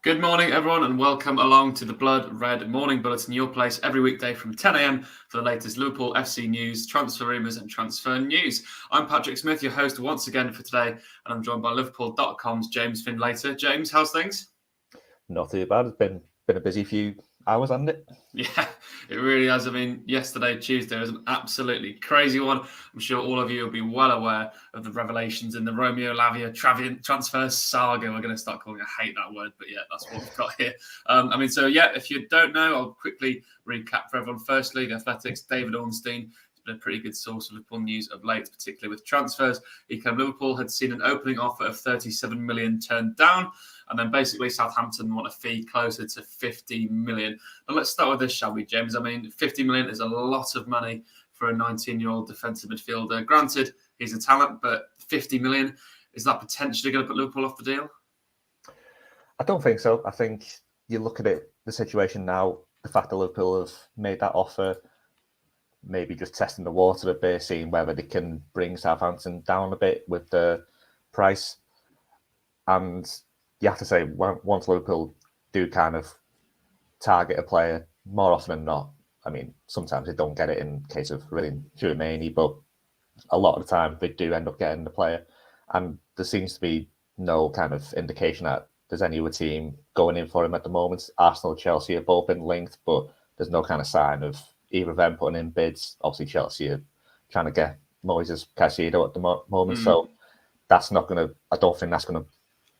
Good morning, everyone, and welcome along to the Blood Red Morning Bulletin, your place every weekday from 10 a.m. for the latest Liverpool FC news, transfer rumours and transfer news. I'm Patrick Smith, your host once again for today, and I'm joined by Liverpool.com's James Findlater. James, how's things? Not too bad. It's been a busy few hours, hasn't it? Yeah, it really has. I mean, yesterday, Tuesday, was an absolutely crazy one. I'm sure all of you will be well aware of the revelations in the Romeo Lavia transfer saga. We're going to start calling it. I hate that word, but yeah, that's what we've got here. If you don't know, I'll quickly recap for everyone. Firstly, the Athletics, David Ornstein, been a pretty good source of Liverpool news of late, particularly with transfers. Liverpool had seen an opening offer of 37 million turned down, and then basically Southampton want a fee closer to 50 million. Now let's start with this, shall we, James? I mean, 50 million is a lot of money for a 19-year-old defensive midfielder. Granted, he's a talent, but 50 million, is that potentially going to put Liverpool off the deal? I don't think so. I think you look at it, the situation now, the fact that Liverpool have made that offer, maybe just testing the water a bit, seeing whether they can bring Southampton down a bit with the price. And you have to say, once Liverpool do kind of target a player, more often than not, I mean, sometimes they don't get it in case of Tchouaméni, but a lot of the time they do end up getting the player. And there seems to be no kind of indication that there's any other team going in for him at the moment. Arsenal and Chelsea have both been linked, but there's no kind of sign of either of them putting in bids. Obviously, Chelsea are trying to get Moises Caicedo at the moment, so that's not going to. I don't think that's going to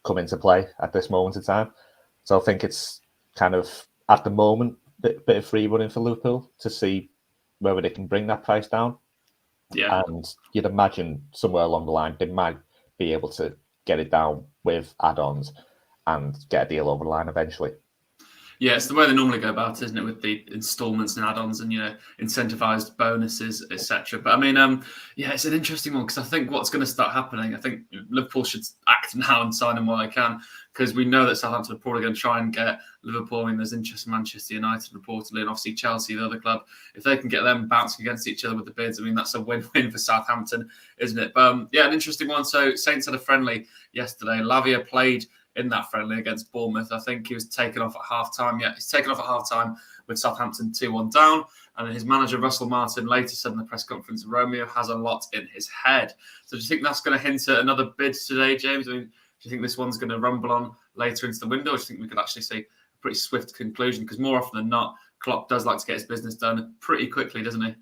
come into play at this moment in time. So I think it's kind of at the moment bit of free running for Liverpool to see whether they can bring that price down. Yeah, and you'd imagine somewhere along the line they might be able to get it down with add-ons and get a deal over the line eventually. Yeah, it's the way they normally go about it, isn't it, with the instalments and add-ons and, incentivized bonuses, etc. But I mean, it's an interesting one because I think what's going to start happening, I think Liverpool should act now and sign him while they can, because we know that Southampton are probably going to try and get Liverpool. I mean, there's interest in Manchester United reportedly, and obviously Chelsea, the other club. If they can get them bouncing against each other with the bids, I mean, that's a win-win for Southampton, isn't it? But an interesting one. So Saints had a friendly yesterday. Lavia played in that friendly against Bournemouth. I think he was taken off at half-time. Yeah, he's taken off at half-time with Southampton 2-1 down. And his manager, Russell Martin, later said in the press conference, Romeo has a lot in his head. So do you think that's going to hint at another bid today, James? I mean, do you think this one's going to rumble on later into the window? Or do you think we could actually see a pretty swift conclusion? Because more often than not, Klopp does like to get his business done pretty quickly, doesn't he?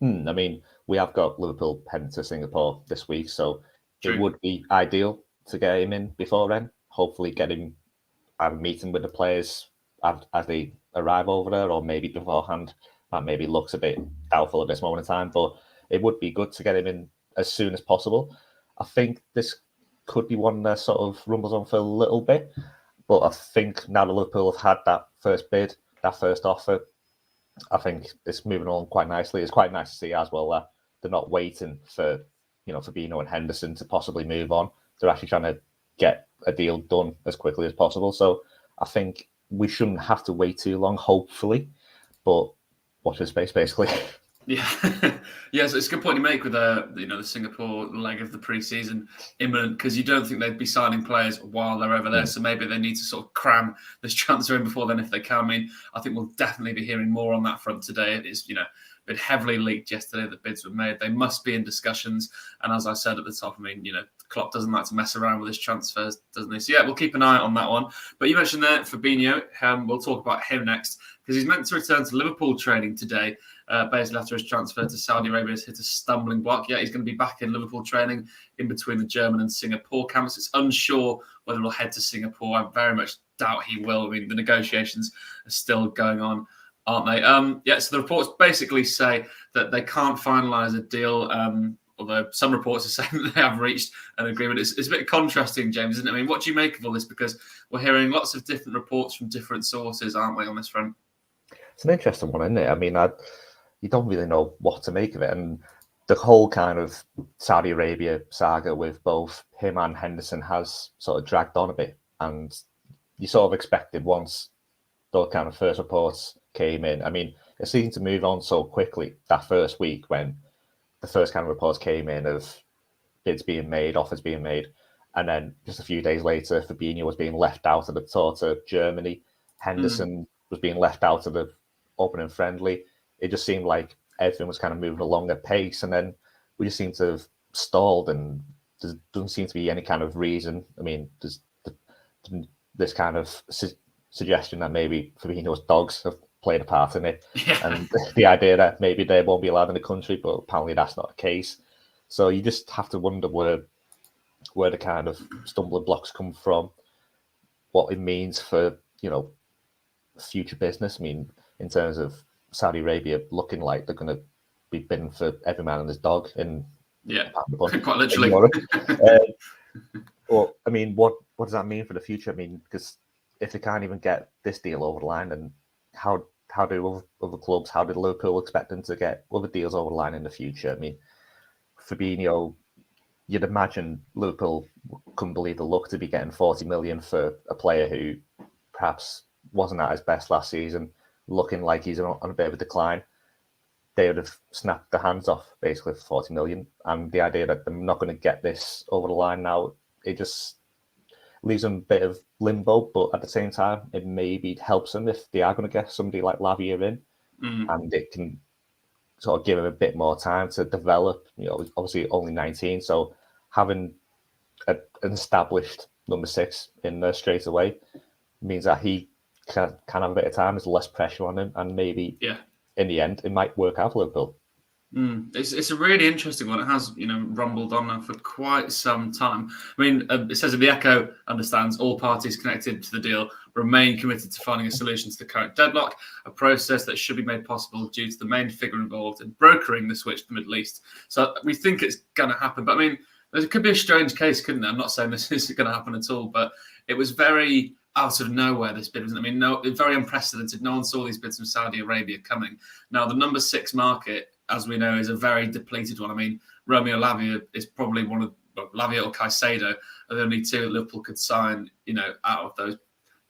I mean, we have got Liverpool heading to Singapore this week, so True. It would be ideal to get him in before then. Hopefully get him a meeting with the players as they arrive over there, or maybe beforehand. That maybe looks a bit doubtful at this moment in time, but it would be good to get him in as soon as possible. I think this could be one that sort of rumbles on for a little bit, but I think now that Liverpool have had that first bid, that first offer, I think it's moving on quite nicely. It's quite nice to see as well that they're not waiting for Fabinho and Henderson to possibly move on. They're actually trying to get a deal done as quickly as possible. So I think we shouldn't have to wait too long, hopefully, but watch this space, basically. Yeah, so it's a good point you make with the Singapore leg of the pre-season imminent, because you don't think they'd be signing players while they're over there. So maybe they need to sort of cram this transfer in before then if they can. I mean, I think we'll definitely be hearing more on that front today. It is, been heavily leaked yesterday that bids were made. They must be in discussions. And as I said at the top, I mean, Klopp doesn't like to mess around with his transfers, doesn't he? So yeah, we'll keep an eye on that one. But you mentioned there Fabinho. We'll talk about him next, because he's meant to return to Liverpool training today, basically after his transfer to Saudi Arabia has hit a stumbling block. Yeah, he's going to be back in Liverpool training in between the German and Singapore camps. It's unsure whether he'll head to Singapore. I very much doubt he will. I mean, the negotiations are still going on, aren't they? So the reports basically say that they can't finalise a deal, although some reports are saying that they have reached an agreement. It's a bit contrasting, James, isn't it? I mean, what do you make of all this? Because we're hearing lots of different reports from different sources, aren't we, on this front? It's an interesting one, isn't it? I mean, you don't really know what to make of it. And the whole kind of Saudi Arabia saga with both him and Henderson has sort of dragged on a bit. And you sort of expected once those kind of first reports came in. I mean, it seemed to move on so quickly that first week when the first kind of reports came in of bids being made, offers being made. And then just a few days later, Fabinho was being left out of the tour to Germany. Henderson was being left out of the opening friendly. It just seemed like everything was kind of moving along at pace. And then we just seem to have stalled, and there doesn't seem to be any kind of reason. I mean, there's this kind of suggestion that maybe Fabinho's dogs have played a part in it. Yeah. And the idea that maybe they won't be allowed in the country, but apparently that's not the case. So you just have to wonder where the kind of stumbling blocks come from, what it means for, future business. I mean, in terms of Saudi Arabia looking like they're going to be bidding for every man and his dog in quite literally. Well, I mean, what does that mean for the future? I mean, because if they can't even get this deal over the line, then how do other clubs, how did Liverpool expect them to get other deals over the line in the future? I mean, Fabinho, you'd imagine Liverpool couldn't believe the luck to be getting 40 million for a player who perhaps wasn't at his best last season, looking like he's on a bit of a decline. They would have snapped their hands off basically for 40 million. And the idea that they're not going to get this over the line now, it just leaves them a bit of limbo. But at the same time, it maybe helps them if they are going to get somebody like Lavia in, and it can sort of give him a bit more time to develop. Obviously only 19, so having an established number 6 in there straight away means that he can have a bit of time. There's less pressure on him, and maybe in the end it might work out for Liverpool. It's a really interesting one. It has, rumbled on now for quite some time. I mean, it says that the Echo understands all parties connected to the deal remain committed to finding a solution to the current deadlock, a process that should be made possible due to the main figure involved in brokering the switch to the Middle East. So we think it's going to happen. But I mean, there could be a strange case, couldn't there? I'm not saying this is going to happen at all, but it was very out of nowhere, this bid, wasn't it? I mean, very unprecedented. No one saw these bids from Saudi Arabia coming. Now, the number 6 market, as we know, is a very depleted one. I mean, Romeo Lavia is probably one of Lavia or Caicedo are the only 2 Liverpool could sign, out of those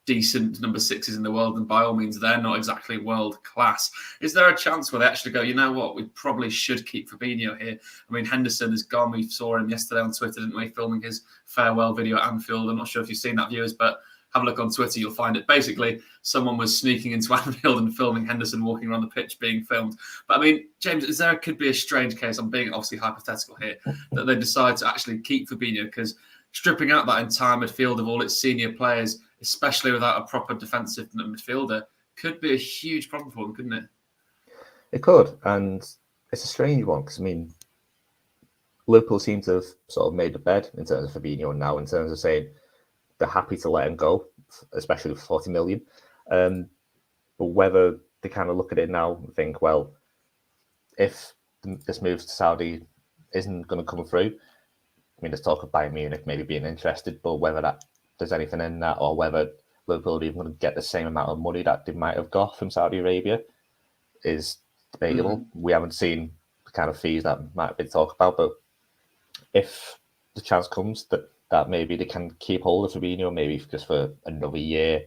decent number 6s in the world. And by all means, they're not exactly world class. Is there a chance where they actually go, you know what, we probably should keep Fabinho here? I mean, Henderson is gone. We saw him yesterday on Twitter, didn't we, filming his farewell video at Anfield. I'm not sure if you've seen that, viewers, but have a look on Twitter, you'll find it. Basically, someone was sneaking into Anfield and filming Henderson walking around the pitch being filmed. But I mean, James, could be a strange case, I'm being obviously hypothetical here, that they decide to actually keep Fabinho, because stripping out that entire midfield of all its senior players, especially without a proper defensive midfielder, could be a huge problem for them, couldn't it? It could, and it's a strange one, because I mean, Liverpool seem to have sort of made the bed in terms of Fabinho now, in terms of saying they're happy to let him go, especially for 40 million. But whether they kind of look at it now and think, well, if this move to Saudi isn't going to come through, I mean, there's talk of Bayern Munich maybe being interested, but whether there's anything in that, or whether Liverpool are even going to get the same amount of money that they might have got from Saudi Arabia is debatable. We haven't seen the kind of fees that might have been talked about, but if the chance comes that maybe they can keep hold of Fabinho, maybe just for another year,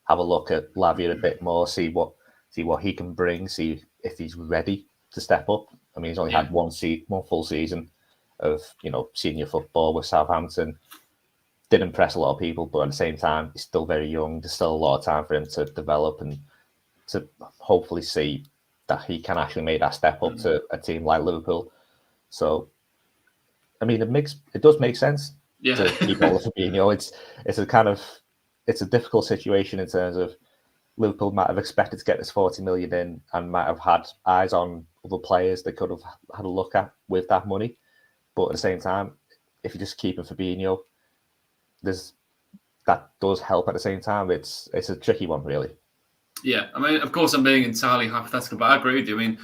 have a look at Lavia a bit more, see what he can bring, see if he's ready to step up. I mean, he's only had one full season of senior football with Southampton. Did impress a lot of people, but at the same time, he's still very young. There's still a lot of time for him to develop and to hopefully see that he can actually make that step up to a team like Liverpool. So, I mean, it does make sense. To keep all of Fabinho. It's a difficult situation in terms of Liverpool might have expected to get this 40 million in and might have had eyes on other players they could have had a look at with that money. But at the same time, if you're just keeping Fabinho, that does help at the same time. It's a tricky one, really. Yeah, I mean, of course, I'm being entirely hypothetical, but I agree with you. I mean,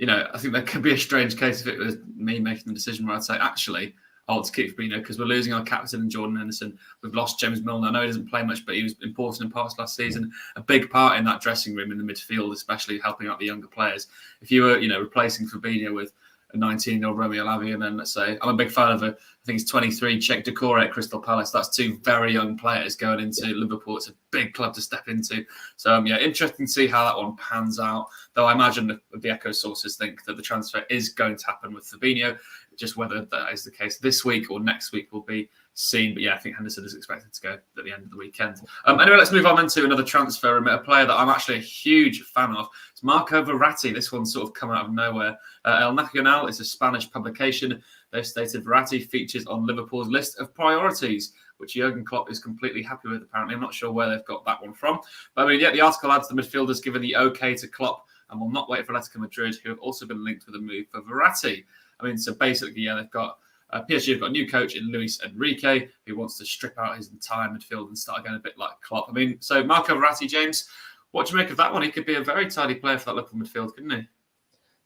I think there could be a strange case if it was me making the decision where I'd say, actually, I want to keep Fabinho because we're losing our captain in Jordan Henderson. We've lost James Milner. I know he doesn't play much, but he was important in parts last season. A big part in that dressing room in the midfield, especially helping out the younger players. If you were, replacing Fabinho with a 19-year-old Romeo Lavia, and then let's say I'm a big fan of I think he's 23, Czech Decore at Crystal Palace. That's 2 very young players going into Liverpool. It's a big club to step into. So interesting to see how that one pans out. Though I imagine the Echo sources think that the transfer is going to happen with Fabinho. Just whether that is the case this week or next week will be seen. But yeah, I think Henderson is expected to go at the end of the weekend. Anyway, let's move on then to another transfer, a player that I'm actually a huge fan of. It's Marco Verratti. This one's sort of come out of nowhere. El Nacional is a Spanish publication. They've stated Verratti features on Liverpool's list of priorities, which Jurgen Klopp is completely happy with, apparently. I'm not sure where they've got that one from. But I mean, yeah, the article adds the midfielder's given the okay to Klopp and will not wait for Atletico Madrid, who have also been linked with a move for Verratti. I mean, so basically, yeah, they've got PSG have got a new coach in Luis Enrique, who wants to strip out his entire midfield and start again a bit like Klopp. I mean, so Marco Verratti, James, what do you make of that one? He could be a very tidy player for that Liverpool midfield, couldn't he?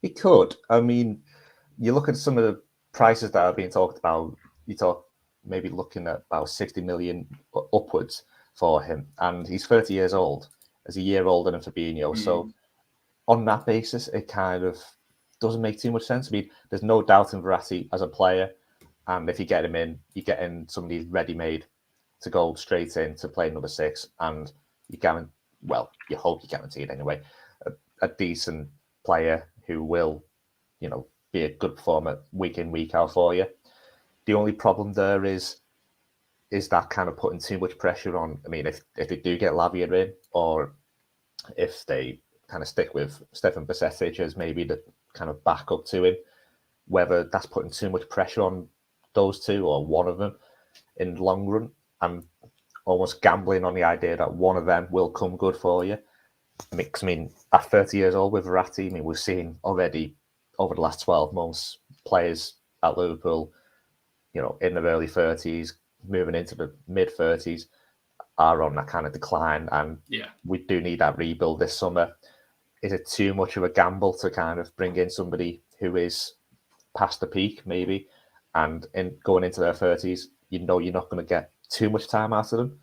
He could. I mean, you look at some of the prices that are being talked about, you talk maybe looking at about 60 million upwards for him. And he's 30 years old. As a year older than Fabinho. So on that basis, it kind of doesn't make too much sense. I mean, there's no doubt in Verratti as a player. And if you get him in, you get in somebody ready-made to go straight in to play number 6. And you guarantee, well, you hope you guarantee it anyway, a decent player who will, you know, be a good performer week in, week out for you. The only problem there is that kind of putting too much pressure on. I mean, if they do get Lavia in, or if they kind of stick with Stefan Bajcetic as maybe the kind of backup to him, whether that's putting too much pressure on those two or one of them in the long run, and almost gambling on the idea that one of them will come good for you. I mean, at 30 years old with Verratti, I mean, we've seen already over the last 12 months players at Liverpool, you know, in their early 30s, moving into the mid 30s, are on that kind of decline, and we do need that rebuild this summer. Is it too much of a gamble to kind of bring in somebody who is past the peak, maybe, and in going into their 30s, you know you're not going to get too much time out of them?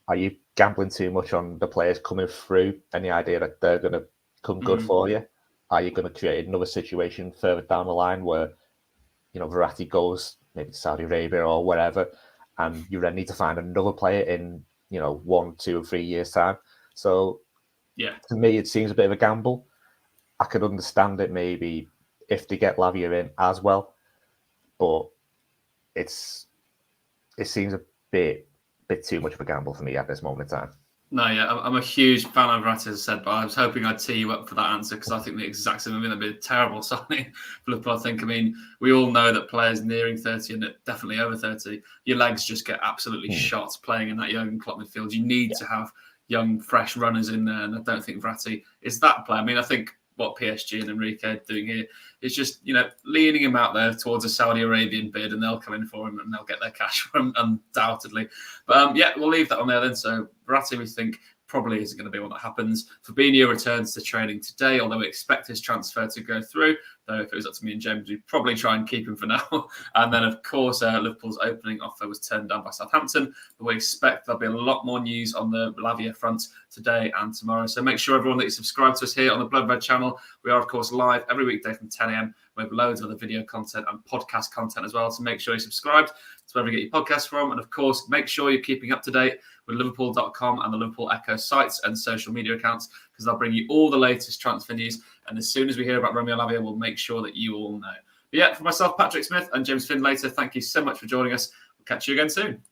Are you gambling too much on the players coming through and the idea that they're going to come good for you? Are you going to create another situation further down the line where, you know, Verratti goes maybe to Saudi Arabia or wherever, and you then need to find another player in, you know, 1, 2, or 3 years' time? So, yeah, to me, it seems a bit of a gamble. I could understand it maybe if they get Lavia in as well, but it seems a bit too much of a gamble for me at this moment in time. No, yeah, I'm a huge fan of Verratti, as I said, but I was hoping I'd tee you up for that answer, because I think the exact same. I mean, that'd be a terrible signing for Liverpool. I think. I mean, we all know that players nearing 30 and definitely over 30, your legs just get absolutely shot playing in that Jurgen Klopp midfield. You need to have young, fresh runners in there, and I don't think Verratti is that player. I mean, I think what PSG and Enrique are doing here is just, you know, leaning him out there towards a Saudi Arabian bid, and they'll come in for him and they'll get their cash for him, undoubtedly. But yeah, we'll leave that on there then. So Verratti, we think, probably isn't going to be one that happens. Fabinho returns to training today, although we expect his transfer to go through. Though if it was up to me and James, we'd probably try and keep him for now. And then, of course, Liverpool's opening offer was turned down by Southampton. But we expect there'll be a lot more news on the Lavia front today and tomorrow. So make sure, everyone, that you subscribe to us here on the Blood Red channel. We are, of course, live every weekday from 10 a.m. We have loads of other video content and podcast content as well. So make sure you're subscribed to wherever you get your podcasts from. And, of course, make sure you're keeping up to date with Liverpool.com and the Liverpool Echo sites and social media accounts, because they'll bring you all the latest transfer news. And as soon as we hear about Romeo Lavia, we'll make sure that you all know. But yeah, for myself, Patrick Smith, and James Findlater, thank you so much for joining us. We'll catch you again soon.